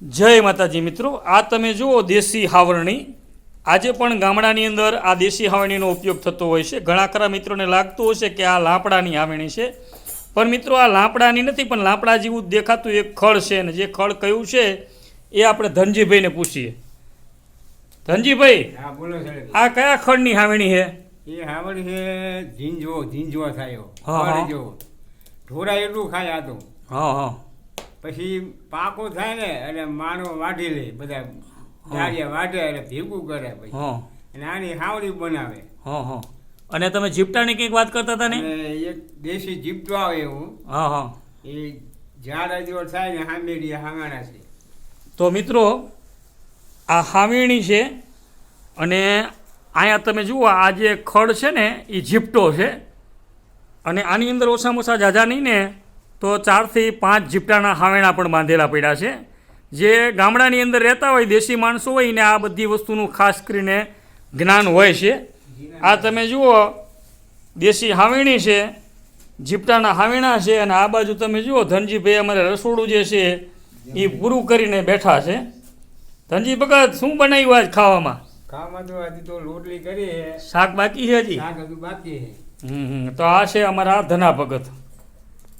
જય માતાજી મિત્રો, આ તમે જુઓ દેશી હાવરણી. આજે પણ ગામડાની અંદર આ દેશી હાવરણીનો ઉપયોગ થતો હોય છે. ઘણા ખરા મિત્રોને લાગતું હશે કે આ લાપડાની હાવરણી છે, પણ મિત્રો આ લાપડાની નથી, પણ લાપડા જેવું દેખાતું એક ખડ છે. ને જે ખડ કયું છે એ આપણે ધનજીભાઈને પૂછીએ. ધનજીભાઈ, હા બોલો સાહેબ, આ કયા ખડની હાવરણી છે? એ હાવડ છે ઝીંઝવો થયો. હા, હા. જો ઢોરા એટલું ખાય આ તો. હા હા પછી પાકો થાય ને એટલે માનો વાઢી લે, બધા ડાળિયા વાઢે એટલે ભેગું કરે પછી હા અને આની હાવડી બનાવે. હા હા. અને તમે જીપટાની કંઈક વાત કરતા હતા ને? અને એક દેશી જીપતો આવે એવું, હા હા. એ ઝાડ જો થાય ને હામેડી હાંગાણા છે. તો મિત્રો આ હાવરણી છે. અને અહીંયા તમે જુઓ આ જે ખડ છે ને એ જીપટો છે. અને આની અંદર ઓછામાં ઓછા ઝાઝા નહીં ને તો 4 થી 5 જીપટાના હાવેણા પણ બાંધેલા પડ્યા છે. જે ગામડાની અંદર રહેતા હોય દેશી માણસો હોય ને આ બધી વસ્તુનું ખાસ કરીને જ્ઞાન હોય છે. આ તમે જુઓ દેશી હાવરણી છે, જીપટાના હાવેણા છે. અને આ બાજુ તમે જુઓ ધનજીભાઈ અમારે રસોડું જે છે એ પૂરું કરીને બેઠા છે. ધનજી ભગત, શું બનાવ્યું આજ ખાવામાં? ખાવામાં તો હજી તો રોટલી કરી, શાક બાકી છે હજી? શાક હજુ બાકી છે. તો આ છે અમારા ધના ભગત.